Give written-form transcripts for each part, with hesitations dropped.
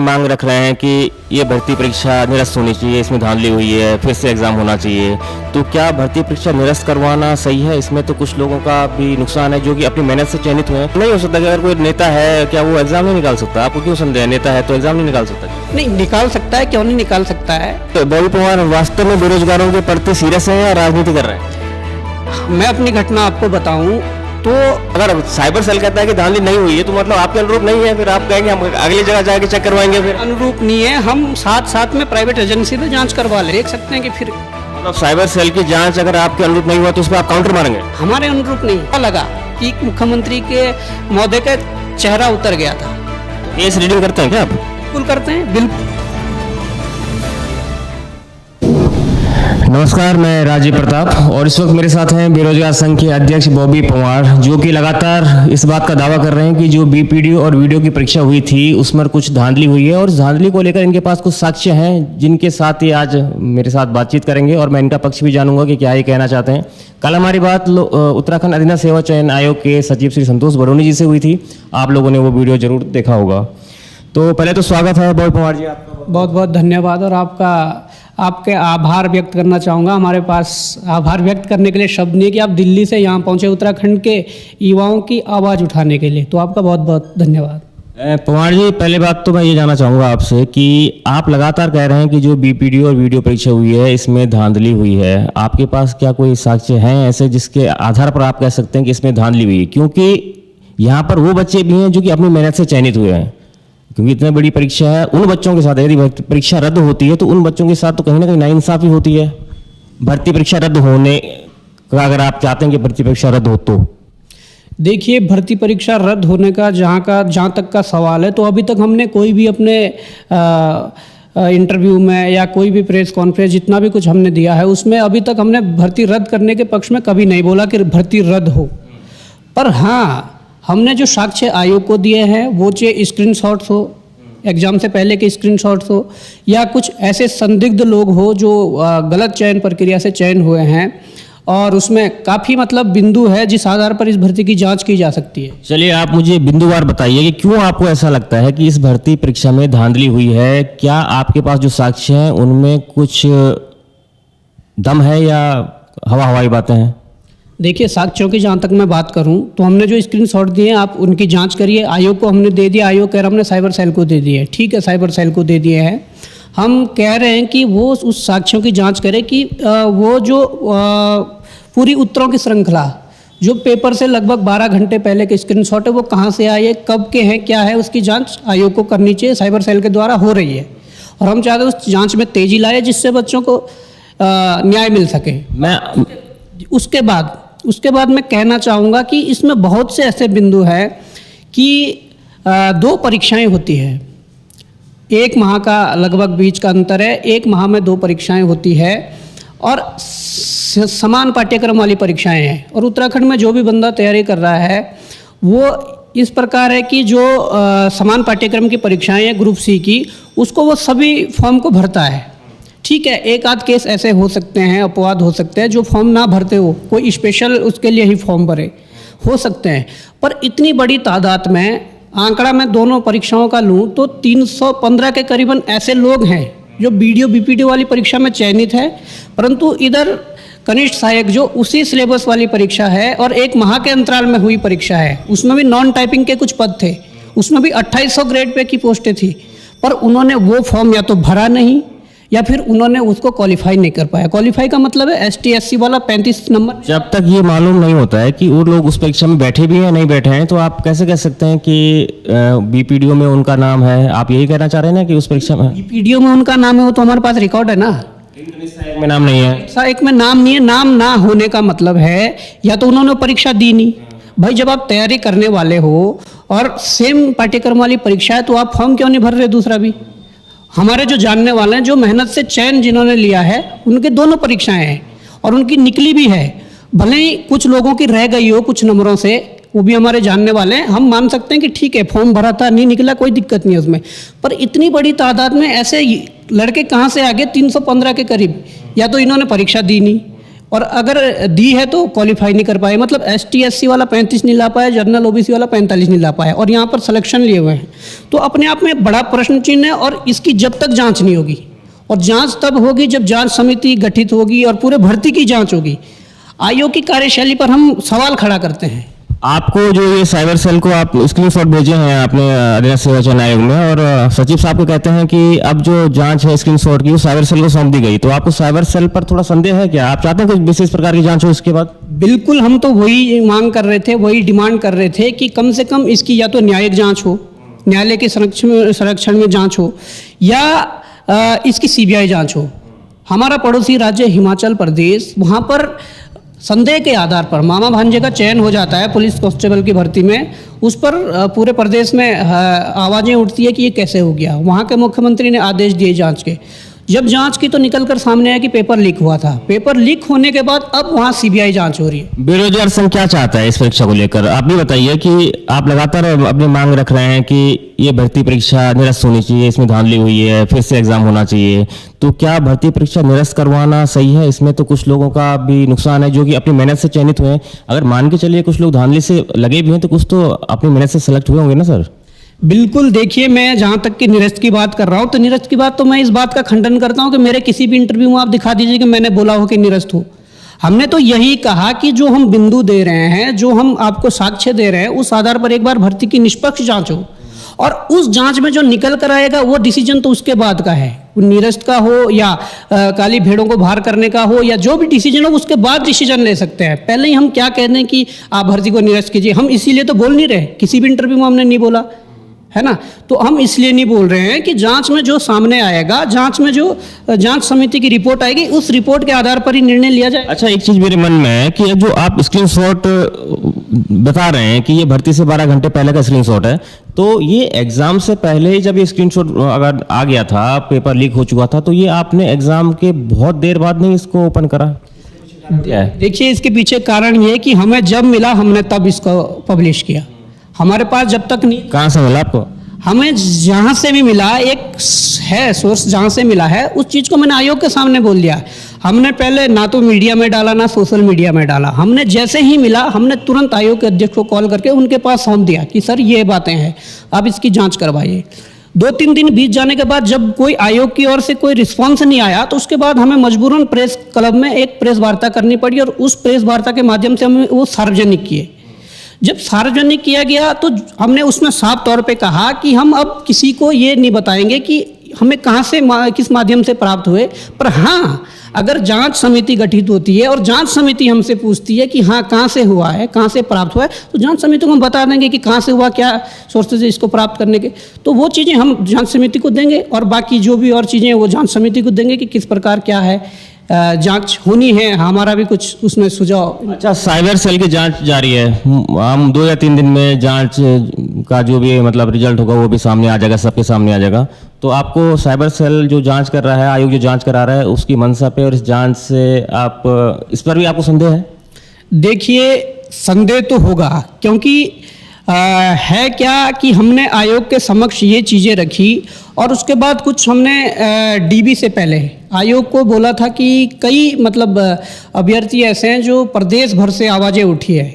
मांग रख रहे हैं कि ये भर्ती परीक्षा निरस्त होनी चाहिए, इसमें धांधली हुई है, फिर से एग्जाम होना चाहिए। तो क्या भर्ती परीक्षा निरस्त करवाना सही है? इसमें तो कुछ लोगों का भी नुकसान है जो कि अपनी मेहनत से चयनित हुए हैं। नहीं हो सकता कि अगर कोई नेता है क्या वो एग्जाम नहीं निकाल सकता? आपको क्यों संदेह है? नेता है तो एग्जाम नहीं निकाल सकता? नहीं, निकाल सकता है, क्यों नहीं निकाल सकता है। तो बॉबी पवार वास्तव में बेरोजगारों के प्रति सीरियस है या राजनीति कर रहे हैं? मैं अपनी घटना आपको बताऊं तो अगर साइबर सेल कहता है कि धांधली नहीं हुई है तो मतलब आपके अनुरूप नहीं है, फिर आप कहेंगे हम अगली जगह जाके चेक करवाएंगे। फिर अनुरूप नहीं है, हम साथ साथ में प्राइवेट एजेंसी से जांच करवा ले, देख सकते हैं कि फिर मतलब साइबर सेल की जांच अगर आपके अनुरूप नहीं हुआ तो उस पर आप काउंटर मारेंगे? हमारे अनुरूप नहीं। क्या लगा कि मुख्यमंत्री के महोदय का चेहरा उतर गया था। केस रीडिंग करते हैं क्या आप? बिल्कुल करते हैं, बिल्कुल। नमस्कार, मैं राजीव प्रताप और इस वक्त मेरे साथ हैं बेरोजगार संघ के अध्यक्ष बॉबी पवार, जो कि लगातार इस बात का दावा कर रहे हैं कि जो बीपीडीओ और वीडियो की परीक्षा हुई थी उसमें कुछ धांधली हुई है और उस धांधली को लेकर इनके पास कुछ साक्ष्य हैं जिनके साथ ये आज मेरे साथ बातचीत करेंगे और मैं इनका पक्ष भी जानूंगा कि क्या ये कहना चाहते हैं। कल हमारी बात उत्तराखंड अधीनस्थ सेवा चयन आयोग के सचिव श्री संतोष बड़ोनी जी से हुई थी। आप लोगों ने वो वीडियो जरूर देखा होगा। तो पहले तो स्वागत है बॉबी पवार जी आपका। बहुत बहुत धन्यवाद और आपके आभार व्यक्त करना चाहूँगा। हमारे पास आभार व्यक्त करने के लिए शब्द नहीं है कि आप दिल्ली से यहाँ पहुँचे उत्तराखंड के युवाओं की आवाज़ उठाने के लिए, तो आपका बहुत बहुत धन्यवाद। पवार जी, पहले बात तो मैं ये जानना चाहूँगा आपसे कि आप लगातार कह रहे हैं कि जो बीपीडीओ और वीडियो परीक्षा हुई है इसमें धांधली हुई है। आपके पास क्या कोई साक्ष्य हैं ऐसे जिसके आधार पर आप कह सकते हैं कि इसमें धांधली हुई है? क्योंकि यहाँ पर वो बच्चे भी हैं जो कि अपनी मेहनत से चयनित हुए हैं, क्योंकि इतनी बड़ी परीक्षा है। उन बच्चों के साथ यदि परीक्षा रद्द होती है तो उन बच्चों के साथ तो कहीं ना कहीं नाइंसाफी होती है। भर्ती परीक्षा रद्द होने का अगर आप चाहते हैं कि भर्ती परीक्षा रद्द हो तो देखिए, भर्ती परीक्षा रद्द होने का जहाँ तक का सवाल है तो अभी तक हमने कोई भी अपने इंटरव्यू में या कोई भी प्रेस कॉन्फ्रेंस जितना भी कुछ हमने दिया है उसमें अभी तक हमने भर्ती रद्द करने के पक्ष में कभी नहीं बोला कि भर्ती रद्द हो। पर हाँ, हमने जो साक्ष्य आयोग को दिए हैं वो चाहे स्क्रीनशॉट्स हो, एग्जाम से पहले के स्क्रीनशॉट्स हो, या कुछ ऐसे संदिग्ध लोग हो जो गलत चयन प्रक्रिया से चयन हुए हैं और उसमें काफ़ी मतलब बिंदु है जिस आधार पर इस भर्ती की जांच की जा सकती है। चलिए, आप मुझे बिंदुवार बताइए कि क्यों आपको ऐसा लगता है कि इस भर्ती परीक्षा में धांधली हुई है। क्या आपके पास जो साक्ष्य हैं उनमें कुछ दम है या हवाई बातें हैं? देखिए, साक्ष्यों की जहाँ तक मैं बात करूँ तो हमने जो स्क्रीनशॉट दिए हैं आप उनकी जांच करिए। आयोग को हमने दे दिया, आयोग कह रहा हमने साइबर सेल को दे दिए। ठीक है, साइबर सेल को दे दिए हैं। हम कह रहे हैं कि वो उस साक्ष्यों की जांच करे कि वो जो पूरी उत्तरों की श्रृंखला जो पेपर से लगभग 12 घंटे पहले के स्क्रीनशॉट है वो कहाँ से आए, कब के हैं, क्या है, उसकी जाँच आयोग को करनी चाहिए। साइबर सेल के द्वारा हो रही है और हम चाहते हैं उस जाँच में तेजी लाए जिससे बच्चों को न्याय मिल सके। उसके बाद मैं कहना चाहूँगा कि इसमें बहुत से ऐसे बिंदु हैं कि 2 परीक्षाएं होती है, 1 माह का लगभग बीच का अंतर है, 1 माह में 2 परीक्षाएं होती है और समान पाठ्यक्रम वाली परीक्षाएं हैं। और उत्तराखंड में जो भी बंदा तैयारी कर रहा है वो इस प्रकार है कि जो समान पाठ्यक्रम की परीक्षाएं हैं ग्रुप सी की, उसको वो सभी फॉर्म को भरता है। ठीक है, एक आध केस ऐसे हो सकते हैं, अपवाद हो सकते हैं जो फॉर्म ना भरते हो, कोई स्पेशल उसके लिए ही फॉर्म भरे हो सकते हैं। पर इतनी बड़ी तादाद में, आंकड़ा मैं दोनों परीक्षाओं का लूँ तो 315 के करीबन ऐसे लोग हैं जो वीडियो बीपीडीओ वाली परीक्षा में चयनित है, परंतु इधर कनिष्ठ सहायक जो उसी सिलेबस वाली परीक्षा है और 1 माह के अंतराल में हुई परीक्षा है, उसमें भी नॉन टाइपिंग के कुछ पद थे, उसमें भी 2800 ग्रेड पे की पोस्टें थी, पर उन्होंने वो फॉर्म या तो भरा नहीं या फिर उन्होंने उसको क्वालिफाई नहीं कर पाया। क्वालिफाई का मतलब है ST SC वाला 35 नंबर। जब तक ये मालूम नहीं होता है कि वो लोग उस परीक्षा में बैठे भी हैं नहीं बैठे हैं तो आप कैसे कह सकते हैं कि बीपीडीओ में उनका नाम है? आप यही कहना चाह रहे हैं ना कि उस परीक्षा में बीपीडीओ में उनका नाम है, वो तो हमारे पास रिकॉर्ड है ना। में नाम नहीं है, एक में नाम नहीं है। नाम ना होने का मतलब है या तो उन्होंने परीक्षा दी नहीं। भाई, जब आप तैयारी करने वाले हो और सेम पाठ्यक्रम वाली परीक्षा है तो आप फॉर्म क्यों नहीं भर रहे? दूसरा भी हमारे जो जानने वाले हैं, जो मेहनत से चयन जिन्होंने लिया है, उनके दोनों परीक्षाएं हैं और उनकी निकली भी है। भले ही कुछ लोगों की रह गई हो कुछ नंबरों से, वो भी हमारे जानने वाले हैं। हम मान सकते हैं कि ठीक है, फॉर्म भरा था, नहीं निकला, कोई दिक्कत नहीं है उसमें। पर इतनी बड़ी तादाद में ऐसे लड़के कहाँ से आ गए? 315 के करीब। या तो इन्होंने परीक्षा दी नहीं और अगर दी है तो क्वालिफाई नहीं कर पाए, मतलब ST SC वाला 35 नहीं ला पाया, जनरल OBC वाला 45 नहीं ला पाया, और यहाँ पर सिलेक्शन लिए हुए हैं। तो अपने आप में बड़ा प्रश्न चिन्ह है, और इसकी जब तक जांच नहीं होगी, और जांच तब होगी जब जांच समिति गठित होगी और पूरे भर्ती की जांच होगी। आयोग की कार्यशैली पर हम सवाल खड़ा करते हैं। आपको जो ये साइबर सेल को आप स्क्रीनशॉट भेजे हैं आपने अधिराज्य सेवा चयन आयोग में, और सचिव साहब को कहते हैं कि अब जो जांच है स्क्रीनशॉट की वो साइबर सेल को सौंप दी गई, तो आपको साइबर सेल पर थोड़ा संदेह है क्या? आप चाहते हैं कुछ विशेष प्रकार की जांच हो इसके बाद? बिल्कुल, हम तो वही मांग कर रहे थे, वही डिमांड कर रहे थे कि कम से कम इसकी या तो न्यायिक जांच हो, न्यायालय के संरक्षण में जांच हो, या इसकी CBI जांच हो। हमारा पड़ोसी राज्य हिमाचल प्रदेश, वहाँ पर संदेह के आधार पर मामा भांजे का चयन हो जाता है पुलिस कांस्टेबल की भर्ती में, उस पर पूरे प्रदेश में आवाज़ें उठती है कि ये कैसे हो गया। वहाँ के मुख्यमंत्री ने आदेश दिए जांच के, जब जांच की तो निकल कर सामने आया कि पेपर लीक हुआ था। पेपर लीक होने के बाद अब वहाँ CBI जांच हो रही है। बेरोजगार संघ क्या चाहता है इस परीक्षा को लेकर? आप भी बताइए कि आप लगातार अपनी मांग रख रहे हैं कि ये भर्ती परीक्षा निरस्त होनी चाहिए, इसमें धांधली हुई है, फिर से एग्जाम होना चाहिए, तो क्या भर्ती परीक्षा निरस्त करवाना सही है? इसमें तो कुछ लोगों का भी नुकसान है जो कि अपनी मेहनत से चयनित हुए हैं। अगर मान के चलिए कुछ लोग धांधली से लगे भी हैं तो कुछ तो अपनी मेहनत से सेलेक्ट हुए होंगे ना सर? बिल्कुल, देखिए, मैं जहाँ तक कि निरस्त की बात कर रहा हूँ, तो निरस्त की बात तो मैं इस बात का खंडन करता हूँ कि मेरे किसी भी इंटरव्यू में आप दिखा दीजिए कि मैंने बोला हो कि निरस्त हो। हमने तो यही कहा कि जो हम बिंदु दे रहे हैं, जो हम आपको साक्ष्य दे रहे हैं, उस आधार पर एक बार भर्ती की निष्पक्ष जांच हो, और उस जांच में जो निकल कर आएगा वो डिसीजन तो उसके बाद का है, निरस्त का हो या काली भेड़ों को बाहर करने का हो, या जो भी डिसीजन हो उसके बाद डिसीजन ले सकते हैं। पहले ही हम क्या कह दें कि आप भर्ती को निरस्त कीजिए, हम इसीलिए तो बोल नहीं रहे, किसी भी इंटरव्यू में हमने नहीं बोला है ना। तो हम इसलिए नहीं बोल रहे हैं कि जांच में जो सामने आएगा, जांच में जो जांच समिति की रिपोर्ट आएगी, उस रिपोर्ट के आधार पर ही निर्णय लिया जाए। अच्छा, एक चीज मेरे मन में है कि जो आप स्क्रीनशॉट बता रहे हैं कि ये भर्ती से 12 घंटे पहले का स्क्रीनशॉट है, तो ये एग्जाम से पहले ही जब ये स्क्रीनशॉट अगर आ गया था, पेपर लीक हो चुका था, तो ये आपने एग्जाम के बहुत देर बाद नहीं इसको ओपन करा? देखिए, इसके पीछे कारण ये कि हमें जब मिला हमने तब इसको पब्लिश किया। हमारे पास जब तक नहीं। कहाँ से मिला आपको? हमें जहाँ से भी मिला, एक है सोर्स जहाँ से मिला है, उस चीज़ को मैंने आयोग के सामने बोल दिया। हमने पहले ना तो मीडिया में डाला ना सोशल मीडिया में डाला, हमने जैसे ही मिला हमने तुरंत आयोग के अध्यक्ष को कॉल करके उनके पास सौंप दिया कि सर ये बातें हैं, आप इसकी जांच करवाइए। 2-3 दिन बीत जाने के बाद जब कोई आयोग की ओर से कोई रिस्पॉन्स नहीं आया, तो उसके बाद हमें मजबूरन प्रेस क्लब में एक प्रेस वार्ता करनी पड़ी, और उस प्रेस वार्ता के माध्यम से हमने वो सार्वजनिक किए। जब सार्वजनिक किया गया तो हमने उसमें साफ तौर पे कहा कि हम अब किसी को ये नहीं बताएंगे कि हमें कहाँ से किस माध्यम से प्राप्त हुए, पर हाँ, अगर जांच समिति गठित होती है और जांच समिति हमसे पूछती है कि हाँ कहाँ से हुआ है, कहाँ से प्राप्त हुआ है, तो जांच समिति को हम बता देंगे कि कहाँ से हुआ, क्या सोर्सेज है इसको प्राप्त करने के। तो वो चीज़ें हम जांच समिति को देंगे, और बाकी जो भी और चीज़ें वो जांच समिति को देंगे कि किस प्रकार क्या है, जांच होनी है, हमारा भी कुछ उसमें सुझाव। अच्छा, साइबर सेल की जांच जारी है, हम 2 या 3 दिन में जांच का जो भी मतलब रिजल्ट होगा वो भी सामने आ जाएगा, सबके सामने आ जाएगा। तो आपको साइबर सेल जो जांच कर रहा है, आयोग जो जांच करा रहा है, उसकी मंशा पे और इस जांच से आप इस पर भी आपको संदेह है? देखिए, संदेह तो होगा, क्योंकि है क्या कि हमने आयोग के समक्ष ये चीज़ें रखी, और उसके बाद कुछ हमने DB से पहले आयोग को बोला था कि कई मतलब अभ्यर्थी ऐसे हैं जो प्रदेश भर से आवाज़ें उठी है,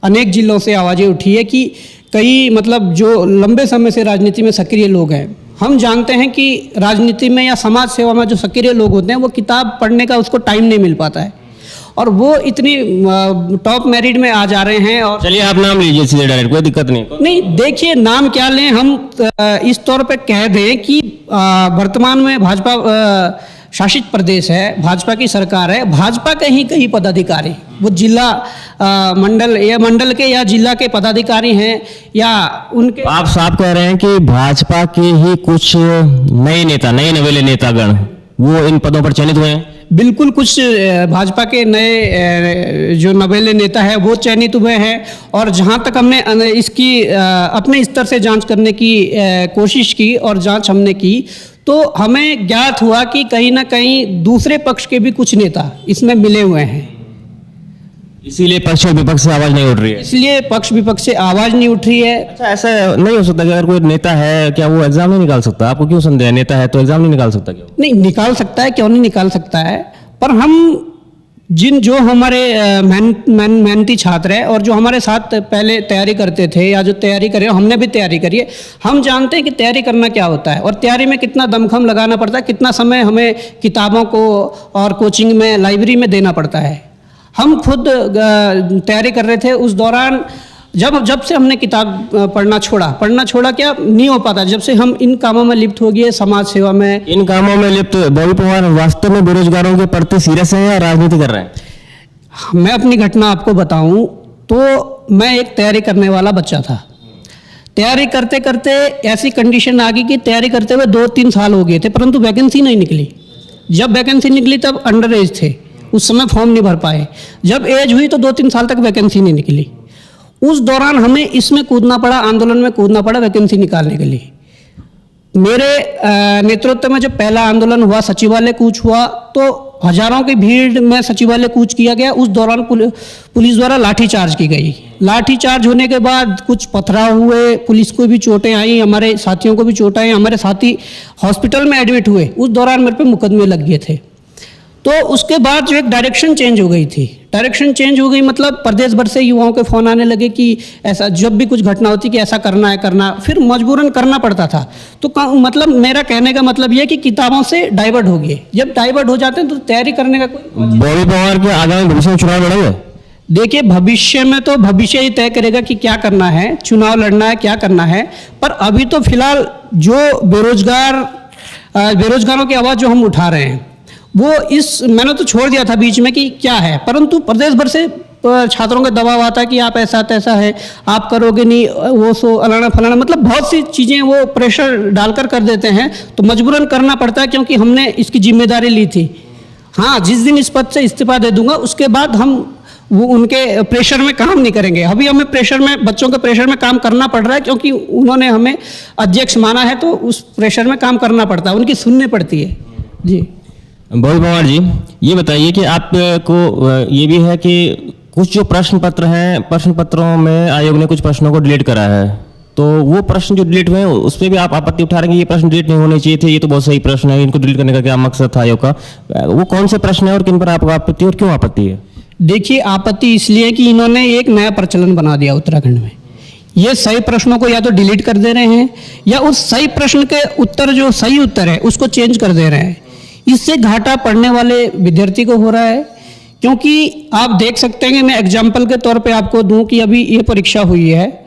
अनेक जिलों से आवाज़ें उठी है कि कई मतलब जो लंबे समय से राजनीति में सक्रिय लोग हैं। हम जानते हैं कि राजनीति में या समाज सेवा में जो सक्रिय लोग होते हैं वो किताब पढ़ने का उसको टाइम नहीं मिल पाता है, और वो इतनी टॉप मेरिट में आ जा रहे हैं। और चलिए आप नाम लीजिए सीधे डायरेक्ट, कोई दिक्कत नहीं। देखिए, नाम क्या लें, हम इस तौर पे कह दें कि वर्तमान में भाजपा शासित प्रदेश है, भाजपा की सरकार है, भाजपा के ही कई पदाधिकारी, वो जिला मंडल या मंडल के या जिला के पदाधिकारी हैं या उनके। आप साफ कह रहे हैं कि भाजपा के ही कुछ नए नेता, नए नवेले नेतागण वो इन पदों पर चयनित हुए हैं? बिल्कुल, कुछ भाजपा के नए जो नवेले नेता है वो चयनित हुए हैं, और जहां तक हमने इसकी अपने स्तर से जांच करने की कोशिश की और जांच हमने की, तो हमें ज्ञात हुआ कि कहीं ना कहीं दूसरे पक्ष के भी कुछ नेता इसमें मिले हुए हैं। इसीलिए पक्ष और विपक्ष से आवाज नहीं उठ रही है? इसलिए पक्ष विपक्ष से आवाज नहीं उठ रही है। अच्छा, ऐसा नहीं हो सकता कि अगर कोई नेता है, क्या वो एग्जाम नहीं निकाल सकता? आपको क्यों संदेह है? नेता है तो एग्जाम नहीं निकाल सकता क्या? नहीं, निकाल सकता है, क्यों नहीं निकाल सकता है, पर हम जो हमारे मेहनती छात्र हैं और जो हमारे साथ पहले तैयारी करते थे या जो तैयारी करे, हमने भी तैयारी करी है, हम जानते हैं कि तैयारी करना क्या होता है और तैयारी में कितना दमखम लगाना पड़ता है, कितना समय हमें किताबों को और कोचिंग में, लाइब्रेरी में देना पड़ता है। हम खुद तैयारी कर रहे थे उस दौरान, जब से हमने किताब पढ़ना छोड़ा क्या नहीं हो पाता, जब से हम इन कामों में लिप्त हो गए, समाज सेवा में, इन कामों में लिप्त बॉबी पवार वास्तव में बेरोजगारों के प्रति सीरियस हैं या राजनीति कर रहे हैं? मैं अपनी घटना आपको बताऊं तो मैं एक तैयारी करने वाला बच्चा था। तैयारी करते करते ऐसी कंडीशन आ गई कि तैयारी करते हुए 2-3 साल हो गए थे, परंतु वैकेंसी नहीं निकली। जब वैकेंसी निकली तब अंडर एज थे, उस समय फॉर्म नहीं भर पाए। जब एज हुई तो 2-3 साल तक वैकेंसी नहीं निकली। उस दौरान हमें इसमें कूदना पड़ा, आंदोलन में कूदना पड़ा वैकेंसी निकालने के लिए। मेरे नेतृत्व में जब पहला आंदोलन हुआ, सचिवालय कूच हुआ, तो हजारों की भीड़ में सचिवालय कूच किया गया। उस दौरान पुलिस द्वारा लाठीचार्ज की गई। लाठीचार्ज होने के बाद कुछ पथराव हुए, पुलिस को भी चोटें आई, हमारे साथियों को भी चोटें आई, हमारे साथी हॉस्पिटल में एडमिट हुए। उस दौरान मेरे पे मुकदमे लग गए थे। तो उसके बाद जो एक डायरेक्शन चेंज हो गई थी, डायरेक्शन चेंज हो गई मतलब प्रदेश भर से युवाओं के फ़ोन आने लगे कि ऐसा, जब भी कुछ घटना होती कि ऐसा करना है, फिर मजबूरन करना पड़ता था। तो मतलब मेरा कहने का मतलब यह कि किताबों से डाइवर्ट हो गए। जब डाइवर्ट हो जाते हैं तो तैयारी करने का कोई। बॉबी पवार के आगामी भविष्य में चुनाव लड़ेंगे? देखिए, भविष्य में तो भविष्य ही तय करेगा कि क्या करना है, चुनाव लड़ना है, क्या करना है। पर अभी तो फिलहाल जो बेरोजगारों की आवाज़ जो हम उठा रहे हैं वो मैंने तो छोड़ दिया था बीच में कि क्या है, परंतु प्रदेश भर से छात्रों का दबाव आता है कि आप ऐसा तैसा है, आप करोगे नहीं, वो सो अलाना फलाना, मतलब बहुत सी चीज़ें वो प्रेशर डालकर कर देते हैं। तो मजबूरन करना पड़ता है क्योंकि हमने इसकी जिम्मेदारी ली थी। हाँ, जिस दिन इस पद से इस्तीफा दे दूंगा उसके बाद हम वो उनके प्रेशर में काम नहीं करेंगे। अभी हमें प्रेशर में, बच्चों के प्रेशर में काम करना पड़ रहा है क्योंकि उन्होंने हमें अध्यक्ष माना है, तो उस प्रेशर में काम करना पड़ता है, उनकी सुननी पड़ती है। जी बॉबी पवार जी, ये बताइए कि आपको ये भी है कि कुछ जो प्रश्न पत्र हैं, प्रश्न पत्रों में आयोग ने कुछ प्रश्नों को डिलीट करा है, तो वो प्रश्न जो डिलीट हुए हैं उस पर भी आप आपत्ति उठा रहे हैं कि ये प्रश्न डिलीट नहीं होने चाहिए थे, ये तो बहुत सही प्रश्न है, इनको डिलीट करने का क्या मकसद था आयोग का? वो कौन से प्रश्न है और किन पर आपको आपत्ति और क्यों आपत्ति है? देखिए, आपत्ति इसलिए कि इन्होंने एक नया प्रचलन बना दिया उत्तराखंड में। ये सही प्रश्नों को या तो डिलीट कर दे रहे हैं या उस सही प्रश्न के उत्तर, जो सही उत्तर है, उसको चेंज कर दे रहे हैं। इससे घाटा पढ़ने वाले विद्यार्थी को हो रहा है, क्योंकि आप देख सकते हैं कि मैं एग्जाम्पल के तौर पे आपको दूं कि अभी ये परीक्षा हुई है,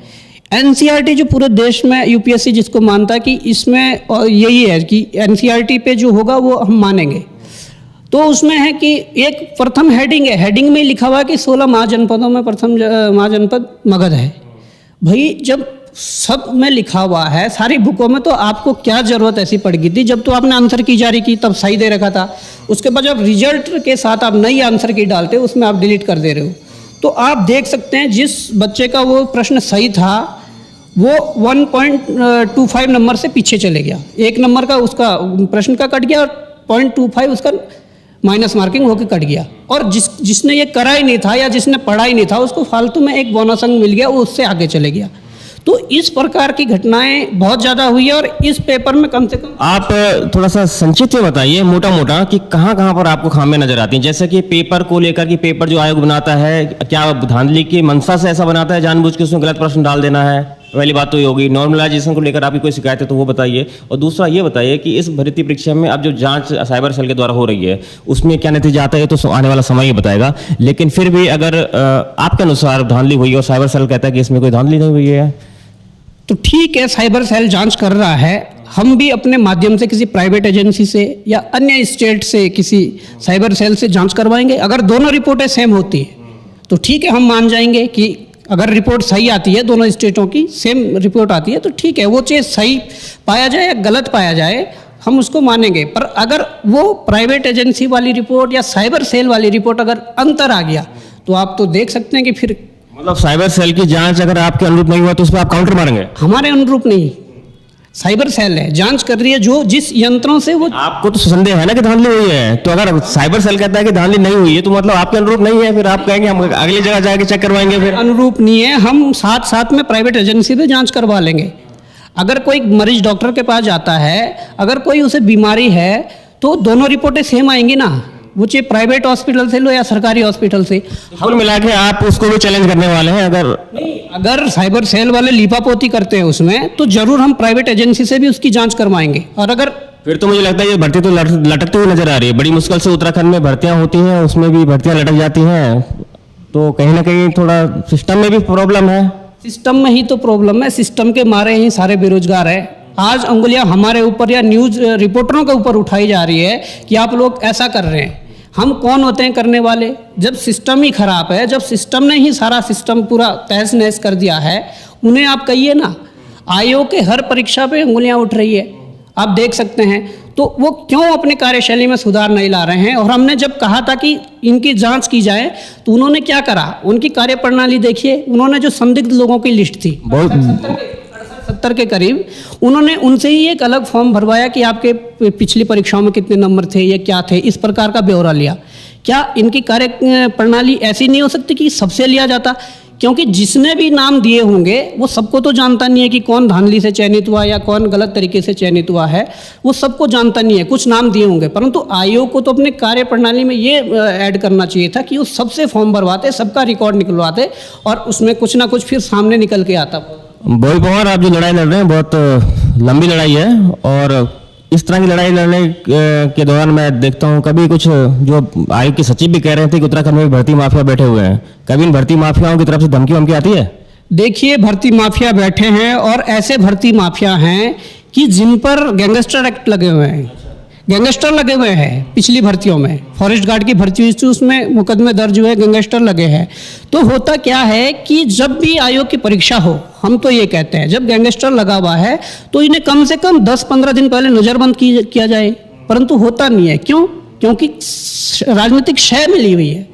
एनसीईआरटी जो पूरे देश में यूपीएससी जिसको मानता है कि इसमें यही है कि एनसीईआरटी पे जो होगा वो हम मानेंगे, तो उसमें है कि एक प्रथम हेडिंग है, हेडिंग में लिखा हुआ है कि 16 महाजनपदों में प्रथम महाजनपद मगध है। भाई, जब सब में लिखा हुआ है सारी बुकों में, तो आपको क्या जरूरत ऐसी पड़ गई थी? जब तो आपने आंसर की जारी की तब सही दे रखा था, उसके बाद जब रिजल्ट के साथ आप नई आंसर की डालते हो उसमें आप डिलीट कर दे रहे हो। तो आप देख सकते हैं जिस बच्चे का वो प्रश्न सही था वो 1.25 नंबर से पीछे चले गया, 1 नंबर का उसका प्रश्न का कट गया और 0.25 उसका माइनस मार्किंग होकर कट गया। और जिसने ये करा ही नहीं था या जिसने पढ़ा ही नहीं था उसको फालतू में एक बोनस अंक मिल गया, वो उससे आगे चले गया। तो इस प्रकार की घटनाएं बहुत ज़्यादा हुई है और इस पेपर में कम से कम। आप थोड़ा सा संक्षिप्त में बताइए मोटा मोटा कि कहाँ कहाँ पर आपको खामियां नजर आती हैं, जैसे कि पेपर को लेकर कि पेपर जो आयोग बनाता है क्या धांधली की मंशा से ऐसा बनाता है, जानबूझ के उसमें गलत प्रश्न डाल देना है? पहली बात तो ये होगी। नॉर्मलाइजेशन को लेकर आपकी कोई शिकायत है तो वो बताइए, और दूसरा ये बताइए कि इस भर्ती परीक्षा में अब जो जांच साइबर सेल के द्वारा हो रही है उसमें क्या नतीजा आता है, तो आने वाला समय ही बताएगा। लेकिन फिर भी अगर आपके अनुसार धांधली हुई और साइबर सेल कहता है कि इसमें कोई धांधली नहीं हुई है, तो ठीक है, साइबर सेल जांच कर रहा है, हम भी अपने माध्यम से किसी प्राइवेट एजेंसी से या अन्य स्टेट से किसी साइबर सेल से जांच करवाएंगे। अगर दोनों रिपोर्टें सेम होती है तो ठीक है, हम मान जाएंगे कि अगर रिपोर्ट सही आती है, दोनों स्टेटों की सेम रिपोर्ट आती है तो ठीक है, वो चीज़ सही पाया जाए या गलत पाया जाए हम उसको मानेंगे। पर अगर वो प्राइवेट एजेंसी वाली रिपोर्ट या साइबर सेल वाली रिपोर्ट अगर अंतर आ गया तो आप तो देख सकते हैं कि फिर मतलब साइबर सेल की जांच अगर आपके अनुरूप नहीं हुआ तो उस पर आप काउंटर मारेंगे? हमारे अनुरूप नहीं, साइबर सेल है, जांच कर रही है जो जिस यंत्रों से वो। आपको तो संदेह है ना कि धांधली हुई है, तो अगर साइबर सेल कहता है कि धांधली नहीं हुई है तो मतलब आपके अनुरूप नहीं है, फिर आप कहेंगे हम अगली जगह जाके चेक करवाएंगे? फिर अनुरूप नहीं है, हम साथ साथ में प्राइवेट एजेंसी पे जांच करवा लेंगे। अगर कोई मरीज डॉक्टर के पास जाता है, अगर कोई उसे बीमारी है तो दोनों रिपोर्टें सेम आएंगी ना, वो चाहे प्राइवेट हॉस्पिटल से लो या सरकारी हॉस्पिटल से। कुल मिला के आप उसको भी चैलेंज करने वाले हैं? अगर साइबर सेल वाले लीपापोती करते हैं उसमें, तो जरूर हम प्राइवेट एजेंसी से भी उसकी जांच करवाएंगे। और अगर फिर तो मुझे लगता है ये भर्ती तो लटकती हुई नजर आ रही है। बड़ी मुश्किल से उत्तराखंड में भर्तियां होती हैं, उसमें भी भर्तियां लटक जाती हैं, तो कहीं ना कहीं थोड़ा सिस्टम में भी प्रॉब्लम है। सिस्टम में ही तो प्रॉब्लम है, सिस्टम के मारे ही सारे बेरोजगार है। आज उंगलियां हमारे ऊपर या न्यूज रिपोर्टरों के ऊपर उठाई जा रही है कि आप लोग ऐसा कर रहे हैं। हम कौन होते हैं करने वाले? जब सिस्टम ही खराब है, जब सिस्टम ने ही सारा सिस्टम पूरा तहस नहस कर दिया है, उन्हें आप कहिए ना। आयोग के हर परीक्षा पे उंगलियां उठ रही है, आप देख सकते हैं। तो वो क्यों अपने कार्यशैली में सुधार नहीं ला रहे हैं? और हमने जब कहा था कि इनकी जांच की जाए, तो उन्होंने क्या करा? उनकी कार्यप्रणाली देखिए, उन्होंने जो संदिग्ध लोगों की लिस्ट थी 70 के करीब, उन्होंने उनसे ही एक अलग फॉर्म भरवाया कि आपके पिछली परीक्षाओं में कितने नंबर थे, ये क्या थे, इस प्रकार का ब्यौरा लिया। क्या इनकी कार्य प्रणाली ऐसी नहीं हो सकती कि सबसे लिया जाता? क्योंकि जिसने भी नाम दिए होंगे वो सबको तो जानता नहीं है कि कौन धांधली से चयनित हुआ या कौन गलत तरीके से चयनित हुआ है, वो सबको जानता नहीं है। कुछ नाम दिए होंगे, परंतु आयोग को तो अपने कार्य प्रणाली में ये ऐड करना चाहिए था कि वो सबसे फॉर्म भरवाते, सबका रिकॉर्ड निकलवाते और उसमें कुछ ना कुछ फिर सामने निकल के आता। बोल पवार, आप जो लड़ाई लड़ रहे हैं बहुत लंबी लड़ाई है, और इस तरह की लड़ाई लड़ने के दौरान मैं देखता हूँ कभी कुछ जो आयोग के सचिव भी कह रहे थे कि उत्तराखंड में भर्ती माफिया बैठे हुए हैं। कभी इन भर्ती माफियाओं की तरफ से धमकी वमकी आती है? देखिए, भर्ती माफिया बैठे हैं और ऐसे भर्ती माफिया हैं कि जिन पर गैंगस्टर एक्ट लगे हुए हैं, गैंगस्टर लगे हुए हैं। पिछली भर्तियों में फॉरेस्ट गार्ड की भर्ती हुई थी, उसमें मुकदमे दर्ज हुए, गैंगस्टर लगे हैं। तो होता क्या है कि जब भी आयोग की परीक्षा हो, हम तो ये कहते हैं जब गैंगस्टर लगा हुआ है तो इन्हें कम से कम 10-15 दिन पहले नज़रबंद किया जाए, परंतु होता नहीं है। क्यों? क्योंकि राजनीतिक शय मिली हुई है।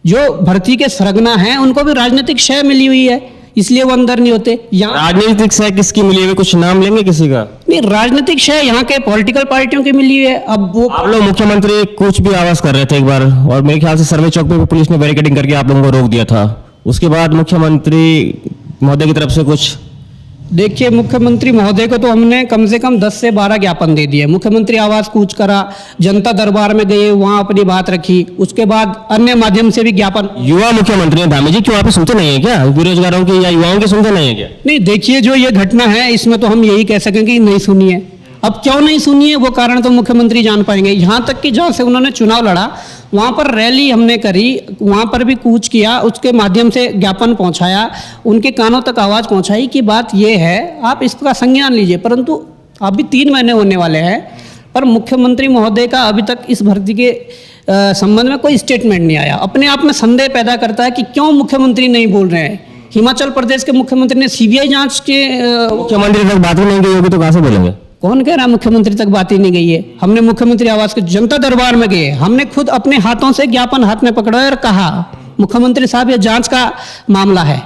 जो भर्ती के सरगना हैं उनको भी राजनीतिक शय मिली हुई है, इसलिए वो अंदर नहीं होते। यहाँ राजनीतिक शय किसकी मिली हुई? कुछ नाम लेंगे किसी का? नहीं, राजनीतिक शय यहाँ के पॉलिटिकल पार्टियों की मिली हुई है। अब वो आप लोग मुख्यमंत्री कुछ भी आवाज कर रहे थे एक बार, और मेरे ख्याल से सर्वे चौक पे पुलिस ने बैरिकेडिंग करके आप लोगों को रोक दिया था। उसके बाद मुख्यमंत्री महोदय की तरफ से कुछ? देखिए, मुख्यमंत्री महोदय को तो हमने कम से कम 10 से 12 ज्ञापन दे दिए। मुख्यमंत्री आवास कूच करा, जनता दरबार में गए, वहां अपनी बात रखी, उसके बाद अन्य माध्यम से भी ज्ञापन। युवा मुख्यमंत्री हैं धामी जी, क्यों आप सुनते नहीं है क्या? बेरोजगारों की या युवाओं की सुनते नहीं है क्या? नहीं, देखिए, जो ये घटना है इसमें तो हम यही कह सकेंगे कि नहीं सुनी है। अब क्यों नहीं सुनी है वो कारण तो मुख्यमंत्री जान पाएंगे। यहाँ तक कि जहाँ से उन्होंने चुनाव लड़ा वहाँ पर रैली हमने करी, वहाँ पर भी कूच किया, उसके माध्यम से ज्ञापन पहुँचाया, उनके कानों तक आवाज़ पहुँचाई कि बात ये है, आप इसका संज्ञान लीजिए। परंतु अभी 3 महीने होने वाले हैं, पर मुख्यमंत्री महोदय का अभी तक इस भर्ती के संबंध में कोई स्टेटमेंट नहीं आया। अपने आप में संदेह पैदा करता है कि क्यों मुख्यमंत्री नहीं बोल रहे हैं। हिमाचल प्रदेश के मुख्यमंत्री ने सीबीआई जांच के मुख्यमंत्री तक बात ही नहीं की होगी तो कहाँ से बोलेंगे? कौन कह रहा है मुख्यमंत्री तक बात ही नहीं गई है? हमने मुख्यमंत्री आवास के जनता दरबार में गए, हमने खुद अपने हाथों से ज्ञापन हाथ में पकड़ाया और कहा, मुख्यमंत्री साहब ये जांच का मामला है।